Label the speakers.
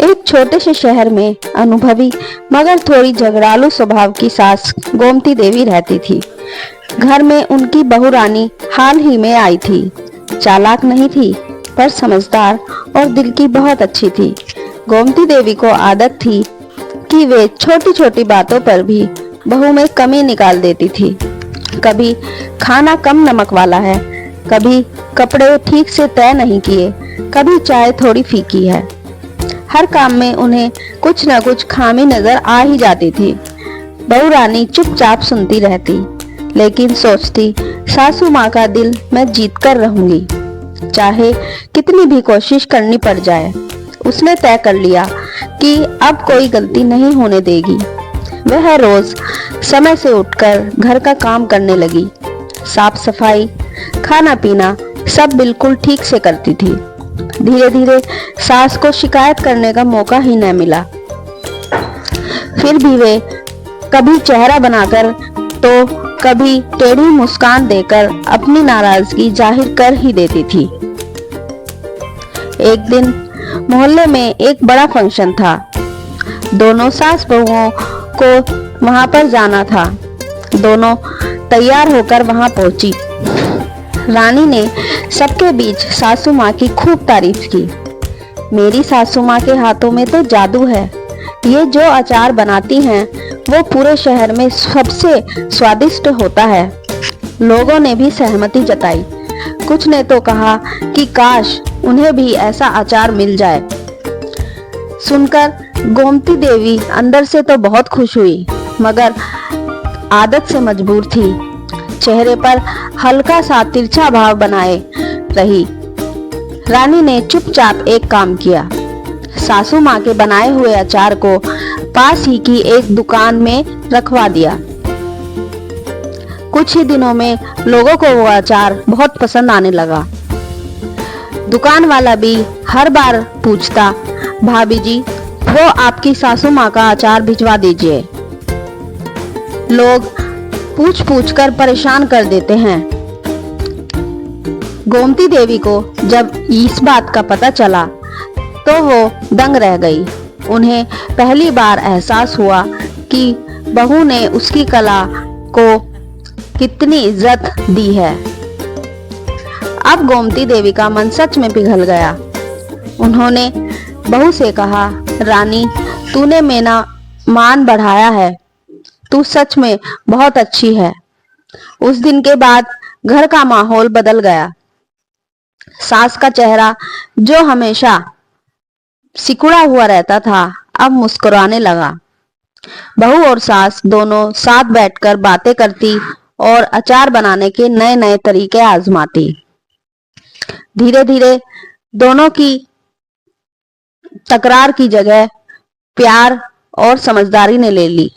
Speaker 1: एक छोटे से शहर में अनुभवी मगर थोड़ी झगड़ालू स्वभाव की सास गोमती देवी रहती थी। घर में उनकी बहू रानी हाल ही में आई थी। चालाक नहीं थी पर समझदार और दिल की बहुत अच्छी थी। गोमती देवी को आदत थी कि वे छोटी छोटी बातों पर भी बहू में कमी निकाल देती थी। कभी खाना कम नमक वाला है, कभी कपड़े ठीक से तय नहीं किए, कभी चाय थोड़ी फीकी है। हर काम में उन्हें कुछ न कुछ खामी नजर आ ही जाती थी। बहू रानी चुपचाप सुनती रहती, लेकिन सोचती सासू माँ का दिल मैं जीत कर रहूंगी, चाहे कितनी भी कोशिश करनी पड़ जाए। उसने तय कर लिया कि अब कोई गलती नहीं होने देगी। वह रोज समय से उठकर घर का काम करने लगी। साफ सफाई, खाना पीना सब बिल्कुल ठीक से करती थी। धीरे धीरे सास को शिकायत करने का मौका ही न मिला। फिर भी वे कभी चेहरा बनाकर तो कभी टेढ़ी मुस्कान देकर अपनी नाराजगी जाहिर कर ही देती थी। एक दिन मोहल्ले में एक बड़ा फंक्शन था। दोनों सास बहुओं को वहां पर जाना था। दोनों तैयार होकर वहां पहुंची। रानी ने सबके बीच सासू माँ की खूब तारीफ की। मेरी सासू माँ के हाथों में तो जादू है। ये जो अचार बनाती हैं वो पूरे शहर में सबसे स्वादिष्ट होता है। लोगों ने भी सहमति जताई। कुछ ने तो कहा कि काश उन्हें भी ऐसा अचार मिल जाए। सुनकर गोमती देवी अंदर से तो बहुत खुश हुई, मगर आदत से मजबूर थी। चेहरे पर हल्का सा तिरछा भाव बनाए रही। रानी ने चुपचाप एक काम किया। सासू माँ के बनाए हुए अचार को पास ही की एक दुकान में रखवा दिया। कुछ ही दिनों में लोगों को वो अचार बहुत पसंद आने लगा। दुकान वाला भी हर बार पूछता, भाभी जी वो आपकी सासू माँ का अचार भिजवा दीजिए। लोग पूछ पूछ कर परेशान कर देते हैं। गोमती देवी को जब इस बात का पता चला तो वो दंग रह गई। उन्हें पहली बार एहसास हुआ कि बहू ने उसकी कला को कितनी इज्जत दी है। अब गोमती देवी का मन सच में पिघल गया। उन्होंने बहू से कहा, रानी तूने मेरा मान बढ़ाया है, तू सच में बहुत अच्छी है। उस दिन के बाद घर का माहौल बदल गया। सास का चेहरा जो हमेशा सिकुड़ा हुआ रहता था अब मुस्कुराने लगा। बहू और सास दोनों साथ बैठकर बातें करती और अचार बनाने के नए नए तरीके आजमाती। धीरे धीरे दोनों की तकरार की जगह प्यार और समझदारी ने ले ली।